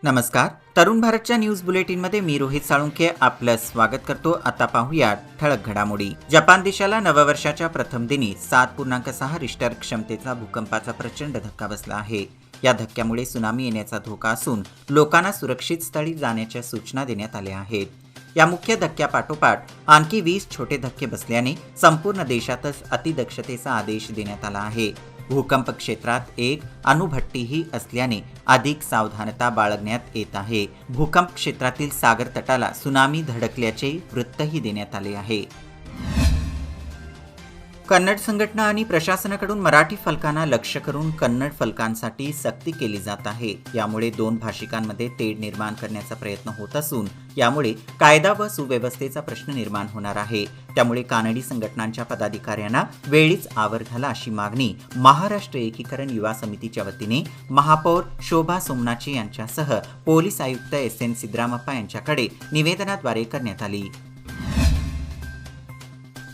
नमस्कार. तरुण भारतच्या न्यूज बुलेटिनमध्ये मी रोहित साळुंखे आपलं स्वागत करतो. आता पाहूया ठळक घडामोडी. जपान देशाला नववर्षाच्या प्रथम दिनी 7.6 रिश्टर क्षमतेचा भूकंपाचा प्रचंड धक्का बसला आहे. या धक्क्यामुळे सुनामी येण्याचा धोका असून लोकांना सुरक्षित स्थळी जाण्याच्या सूचना देण्यात आल्या आहेत. या मुख्य धक्क्यापाठोपाठ आणखी 20 छोटे धक्के बसल्याने संपूर्ण देशातच अतिदक्षतेचा आदेश देण्यात आला आहे. भूकंप क्षेत्रात एक अणुभट्टीही असल्याने अधिक सावधानता बाळगण्यात येत आहे. भूकंप क्षेत्रातील सागर तटाला सुनामी धडकल्याचे वृत्तही देण्यात आले आहे. कन्नड संघटना आणि प्रशासनाकडून मराठी फलकांना लक्ष्य करून कन्नड फलकांसाठी सक्ती केली जात आहे. यामुळे दोन भाषिकांमध्ये तेढ निर्माण करण्याचा प्रयत्न होत असून यामुळे कायदा व सुव्यवस्थेचा प्रश्न निर्माण होणार आहे. त्यामुळे कानडी संघटनांच्या पदाधिकाऱ्यांना वेळीच आवर घाला अशी मागणी महाराष्ट्र एकीकरण युवा समितीच्या वतीने महापौर शोभा सोमनाची यांच्यासह पोलीस आयुक्त SN सिद्धरामप्पा यांच्याकडे निवेदनाद्वारे करण्यात आली.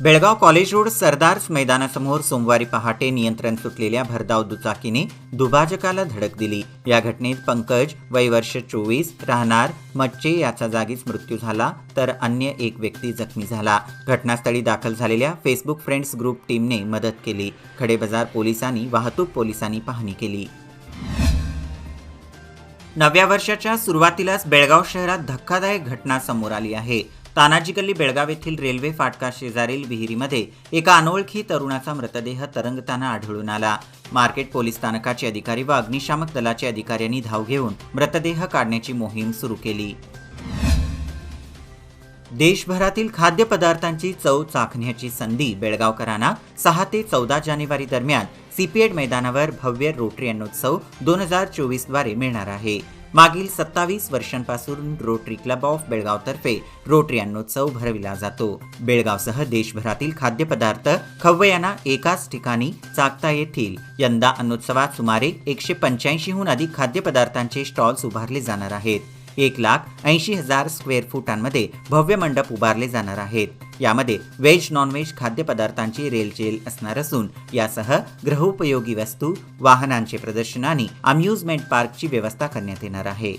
बेळगाव कॉलेज रोड सरदार्स मैदानासमोर सोमवारी पहाटे नियंत्रण सुटलेल्या भरधाव दुचाकीने दुभाजकाला धडक दिली. या घटनेत पंकज वय वर्ष 24 राहणार मच्चे याचा जागीच मृत्यू झाला तर अन्य एक व्यक्ती जखमी झाला. घटनास्थळी दाखल झालेल्या फेसबुक फ्रेंड्स ग्रुप टीमने मदत केली. खडेबाजार पोलिसांनी वाहतूक पोलिसांनी पाहणी केली. नव्या वर्षाच्या सुरुवातीलाच बेळगाव शहरात धक्कादायक घटना समोर आली आहे. तानाजी गल्ली बेळगाव येथील रेल्वे फाटका शेजारील विहिरीमध्ये एका अनोळखी तरुणाचा मृतदेह तरंगताना आढळून आला. मार्केट पोलीस स्थानकाचे अधिकारी व अग्निशामक दलाचे अधिकाऱ्यांनी धाव घेऊन मृतदेह काढण्याची मोहीम सुरू केली. देशभरातील खाद्यपदार्थांची चव चाखण्याची संधी बेळगावकरांना 6 ते 14 जानेवारी दरम्यान सीपीएड मैदानावर भव्य रोटरी अन्नोत्सव 2024 द्वारे मिळणार आहे. मागील 27 वर्षांपासून रोटरी क्लब ऑफ बेळगाव तर्फे रोटरी अन्नोत्सव भरविला जातो. बेळगावसह देशभरातील खाद्यपदार्थ खवय्यांना एकाच ठिकाणी चाखता येतील. यंदा अन्नोत्सवात सुमारे 185हून अधिक खाद्यपदार्थांचे स्टॉल्स उभारले जाणार आहेत. 1,80,000 स्क्वेअर फुटांमध्ये भव्य मंडप उभारले जाणार आहेत. यामध्ये व्हेज नॉनव्हेज खाद्यपदार्थांची रेलचेल असणार असून यासह गृहोपयोगी वस्तू, वाहनांचे प्रदर्शन आणि अम्युजमेंट पार्कची व्यवस्था करण्यात येणार आहे.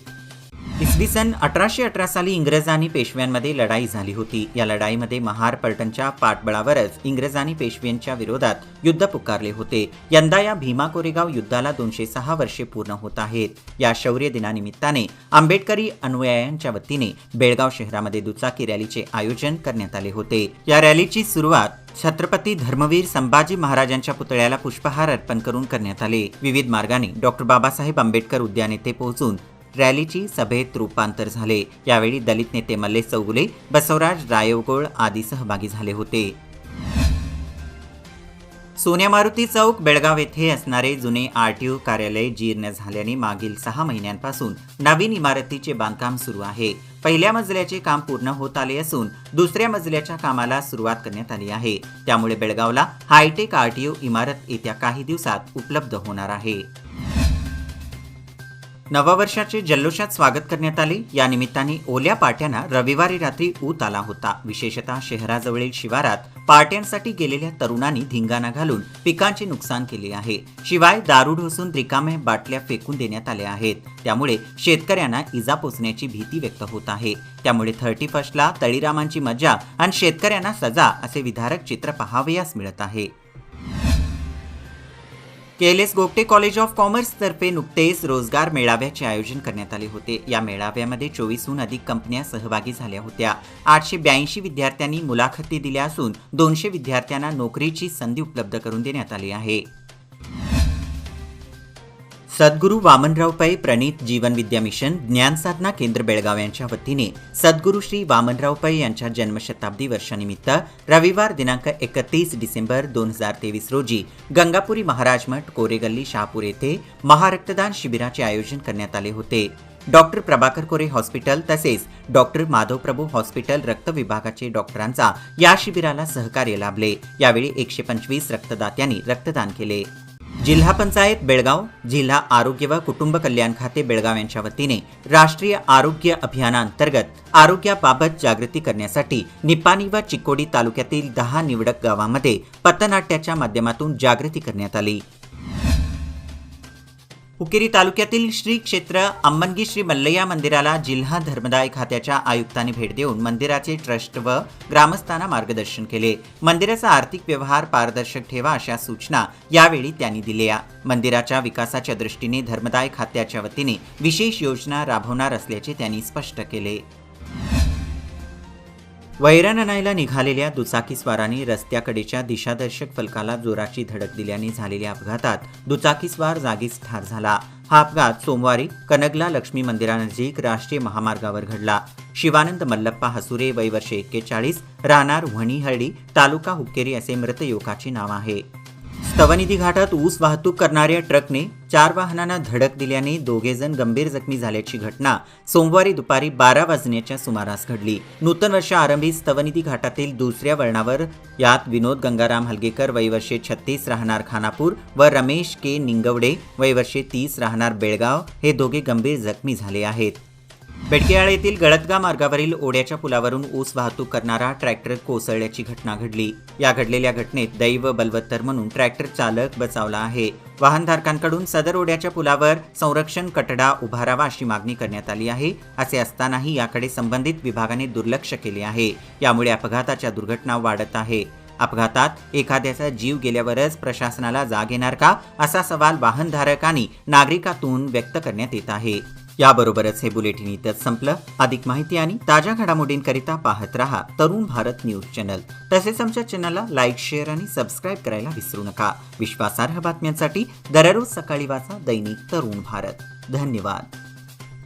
इसवी सन 1818 साली इंग्रज आणि पेशव्यांमध्ये लढाई झाली होती. या लढाईमध्ये महार पलटणच्या पाठबळावरच इंग्रजांनी पेशव्यांच्या विरोधात युद्ध पुकारले होते. यंदा या भीमा कोरेगाव युद्धाला 206 वर्षे पूर्ण होत आहेत. या शौर्य दिनानिमित्ताने आंबेडकरी अनुयायांच्या वतीने बेळगाव शहरामध्ये दुचाकी रॅलीचे आयोजन करण्यात आले होते. या रॅलीची सुरुवात छत्रपती धर्मवीर संभाजी महाराजांच्या पुतळ्याला पुष्पहार अर्पण करून करण्यात आले. विविध मार्गाने डॉक्टर बाबासाहेब आंबेडकर उद्यान येथे पोहोचून रॅलीची सभेत रूपांतर झाले. यावेळी दलित नेते मल्लेश चौगुले, बसवराज रायवगोळ आदी सहभागी झाले होते. सोन्या मारुती चौक बेळगाव येथे असणारे जुने RTO कार्यालय जीर्ण झाल्याने मागील 6 महिन्यांपासून नवीन इमारतीचे बांधकाम सुरू आहे. पहिल्या मजल्याचे काम पूर्ण होत आले असून दुसऱ्या मजल्याच्या कामाला सुरुवात करण्यात आली आहे. त्यामुळे बेळगावला हायटेक RTO इमारत येत्या काही दिवसात उपलब्ध होणार आहे. नववर्षाचे जल्लोषात स्वागत करण्यात आले. या निमित्ताने ओल्या पाट्यांना रविवारी रात्री ऊत आला होता. विशेषतः शहराजवळील शिवारात पार्ट्यांसाठी गेलेल्या तरुणांनी धिंगाणा घालून पिकांचे नुकसान केले आहे. शिवाय दारू ढोसून रिकाम्या बाटल्या फेकून देण्यात आल्या आहेत. त्यामुळे शेतकऱ्यांना इजा पोचण्याची भीती व्यक्त होत आहे. त्यामुळे 31ला तळीरामांची मजा आणि शेतकऱ्यांना सजा असे विदारक चित्र पाहावयास मिळत आहे. KLS Gogte college of commerce तर्फे नुकतेच रोजगार मेळाव्याचे आयोजन करण्यात आले होते. या मेळाव्यामध्ये 24हून अधिक कंपन्या सहभागी झाल्या होत्या. 882 विद्यार्थ्यांनी मुलाखती दिल्या असून 200 विद्यार्थ्यांना नोकरीची संधी उपलब्ध करून देण्यात आली आहे. सद्गुरू वामनराव पै प्रणित जीवन विद्या मिशन ज्ञानसाधना केंद्र बेळगाव यांच्या वतीने सद्गुरू श्री वामनराव पै यांच्या जन्मशताब्दी वर्षानिमित्त रविवार दिनांक 31 डिसेंबर 2023 रोजी गंगापुरी महाराज मठ कोरेगल्ली शहापूर येथे महारक्तदान शिबिराचे आयोजन करण्यात आले होते. डॉक्टर प्रभाकर कोरे हॉस्पिटल तसेच डॉक्टर माधवप्रभू हॉस्पिटल रक्त विभागाचे डॉक्टरांचा या शिबिराला सहकार्य लाभले. यावेळी 125 रक्तदात्यांनी रक्तदान केले. जिल्हा पंचायत बेळगाव, जिल्हा आरोग्य व कुटुंब कल्याण खाते बेळगाव यांच्या वतीने राष्ट्रीय आरोग्य अभियानांतर्गत आरोग्याबाबत जागृती करण्यासाठी निपाणी व चिकोडी तालुक्यातील 10 निवडक गावांमध्ये पथनाट्याच्या माध्यमातून जागृती करण्यात आली. हुक्केरी तालुक्यातील श्री क्षेत्र अम्मनगी श्री मल्लय्या मंदिराला जिल्हा धर्मदाय खात्याच्या आयुक्तांनी भेट देऊन मंदिराचे ट्रस्ट व ग्रामस्थांना मार्गदर्शन केले. मंदिराचा आर्थिक व्यवहार पारदर्शक ठेवा अशा सूचना यावेळी त्यांनी दिल्या. मंदिराच्या विकासाच्या दृष्टीने धर्मदाय खात्याच्या वतीने विशेष योजना राबवणार असल्याचे त्यांनी स्पष्ट केले. वैरण आणायला निघालेल्या दुचाकीस्वारांनी रस्त्याकडेच्या दिशादर्शक फलकाला जोराची धडक दिल्याने झालेल्या अपघातात दुचाकीस्वार जागीच ठार झाला. हा अपघात सोमवारी कनगला लक्ष्मी मंदिरानजीक राष्ट्रीय महामार्गावर घडला. शिवानंद मल्लप्पा हसुरे, वय वर्ष 41, राहणार व्हणीहळ्ळी, तालुका हुक्केरी असे मृत युवकाचे नाव आहे. स्तवनिधी घाटात ऊस वाहतूक करणाऱ्या ट्रकने 4 वाहनांना धडक दिल्याने दोघेजण गंभीर जखमी झाल्याची घटना सोमवारी दुपारी 12 वाजण्याच्या सुमारास घडली. नूतन वर्षाआरंभी स्तवनिधी घाटातील दुसऱ्या वळणावर यात विनोद गंगाराम हलगेकर, वय वर्षे 36, राहणार खानापूर व रमेश के निंगवडे, वय वर्षे 30, राहणार बेळगाव हे दोघे गंभीर जखमी झाले आहेत. बेडकेयाळ येथील गळतगा मार्गावरील ओढ्याच्या पुलावरून ऊस वाहतूक करणारा ट्रॅक्टर कोसळल्याची घटना घडली. या घडलेल्या घटनेत दैव बलवत्तर म्हणून ट्रॅक्टर चालक बचावला आहे. वाहनधारकांकडून सदर ओढ्याच्या पुलावर संरक्षण कठडा उभारावा अशी मागणी करण्यात आली आहे. असे असतानाही याकडे संबंधित विभागाने दुर्लक्ष केले आहे. यामुळे अपघाताच्या दुर्घटना वाढत आहे. अपघातात एखाद्याचा जीव गेल्यावरच प्रशासनाला जाग येणार का, असा सवाल वाहनधारकांनी नागरिकातून व्यक्त करण्यात येत आहे. याबरोबरच हे बुलेटिन इथंच संपलं. अधिक माहिती आणि ताज्या घडामोडींकरिता पाहत रहा तरुण भारत न्यूज चॅनल. तसेच आमच्या चॅनलला लाईक, शेअर आणि सबस्क्राईब करायला विसरू नका. विश्वासार्ह बातम्यांसाठी दररोज सकाळी वाचा दैनिक तरुण भारत. धन्यवाद.